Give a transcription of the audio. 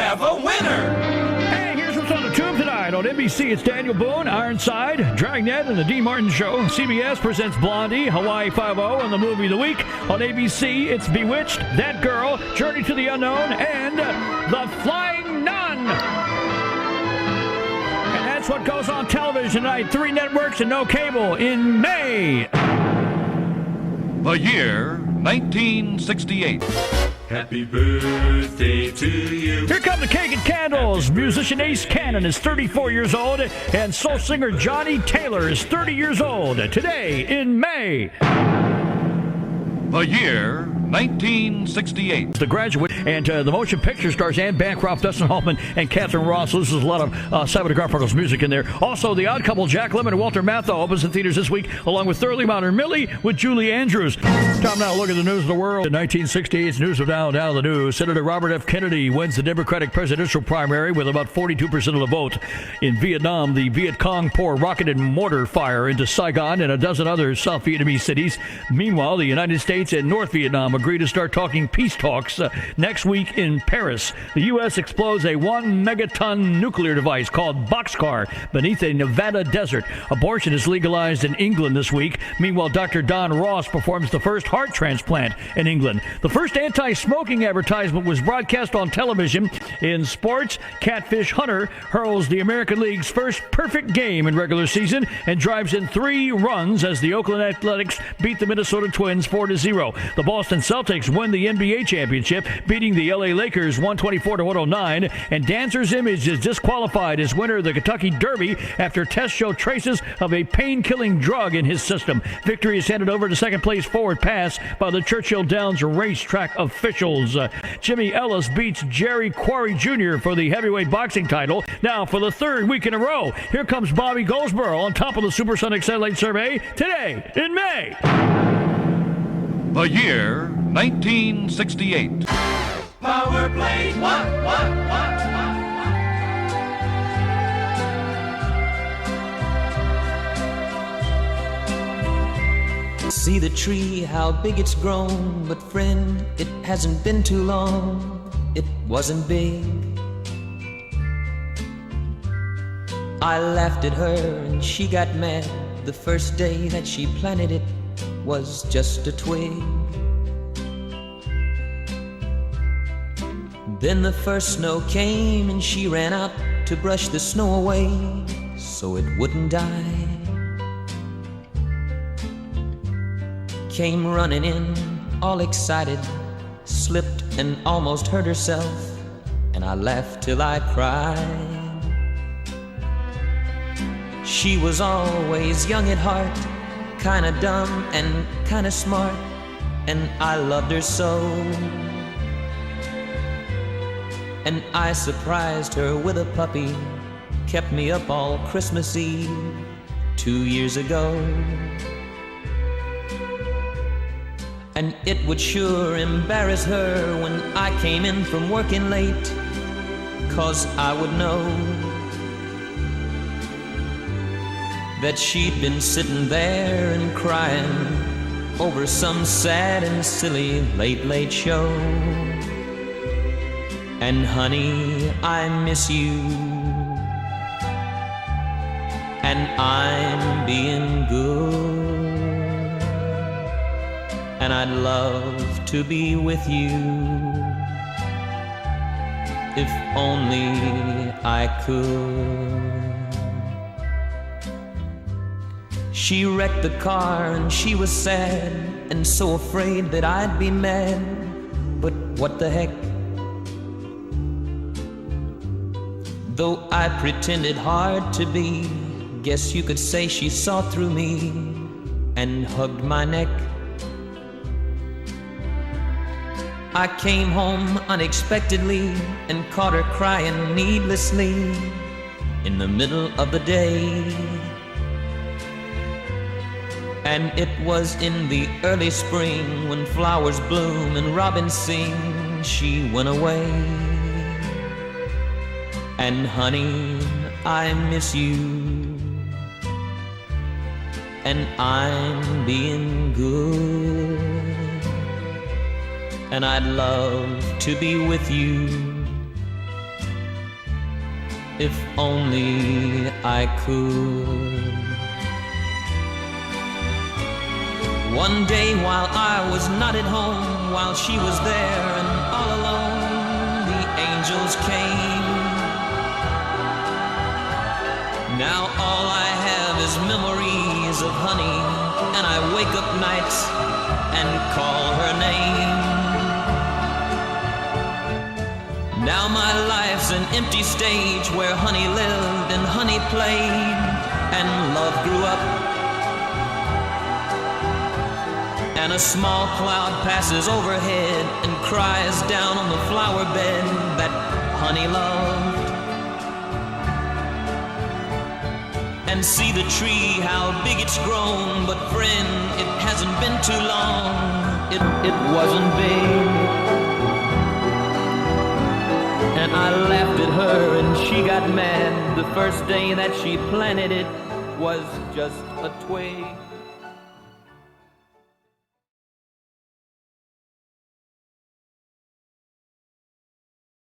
have a winner. Hey, here's what's on the tube tonight. On NBC, it's Daniel Boone, Ironside, Dragnet, and The Dean Martin Show. CBS presents Blondie, Hawaii Five-0, and the movie of the week. On ABC, it's Bewitched, That Girl, Journey to the Unknown, and The Flying Nun. And that's what goes on television tonight. 3 networks and no cable in May. The year 1968. Happy birthday to you. Here come the cake and candles. Musician Ace Cannon is 34 years old, and soul singer Johnny Taylor is 30 years old. Today in May. The year 1968. The Graduate, and the motion picture stars Anne Bancroft, Dustin Hoffman, and Catherine Ross. So this is a lot of Simon & Garfunkel's music in there. Also, The Odd Couple, Jack Lemmon and Walter Matthau opens in theaters this week, along with Thoroughly Modern Millie with Julie Andrews. Time now to look at the news of the world. In 1968's News of Down the News, Senator Robert F. Kennedy wins the Democratic presidential primary with about 42% of the vote. In Vietnam, the Viet Cong pour rocket and mortar fire into Saigon and a dozen other South Vietnamese cities. Meanwhile, the United States and North Vietnam agree to start talking peace talks next week in Paris. The U.S. explodes a 1 megaton nuclear device called Boxcar beneath a Nevada desert. Abortion is legalized in England this week. Meanwhile, Dr. Don Ross performs the first heart transplant in England. The first anti-smoking advertisement was broadcast on television. In sports, Catfish Hunter hurls the American League's first perfect game in regular season and drives in 3 runs as the Oakland Athletics beat the Minnesota Twins 4-0. The Boston Celtics win the NBA championship, beating the LA Lakers 124-109, and Dancer's Image is disqualified as winner of the Kentucky Derby after tests show traces of a pain-killing drug in his system. Victory is handed over to second-place forward pass by the Churchill Downs racetrack officials. Jimmy Ellis beats Jerry Quarry Jr. for the heavyweight boxing title. Now, for the 3rd week in a row, here comes Bobby Goldsboro on top of the Supersonic Satellite Survey today in May. The year 1968. Power play. What? See the tree, how big it's grown, but friend, it hasn't been too long, it wasn't big. I laughed at her and she got mad. The first day that she planted it was just a twig. Then the first snow came and she ran out to brush the snow away so it wouldn't die. Came running in, all excited, slipped and almost hurt herself, and I laughed till I cried. She was always young at heart, kinda dumb and kinda smart, and I loved her so. And I surprised her with a puppy, kept me up all Christmas Eve 2 years ago. And it would sure embarrass her when I came in from working late, 'cause I would know that she'd been sitting there and crying over some sad and silly late show. And honey, I miss you, and I'm being good, and I'd love to be with you if only I could. She wrecked the car and she was sad and so afraid that I'd be mad, but what the heck? Though I pretended hard to be, guess you could say she saw through me and hugged my neck. I came home unexpectedly and caught her crying needlessly in the middle of the day. And it was in the early spring when flowers bloom and robins sing, she went away. And honey, I miss you, and I'm being good, and I'd love to be with you if only I could. One day while I was not at home, while she was there and all alone, the angels came. Now all I have is memories of honey, and I wake up nights and call her name. Now my life's an empty stage where honey lived and honey played and love grew up. And a small cloud passes overhead and cries down on the flower bed that honey loved. And see the tree, how big it's grown, but friend, it hasn't been too long. It wasn't big. And I laughed at her and she got mad. The first day that she planted it was just a twig.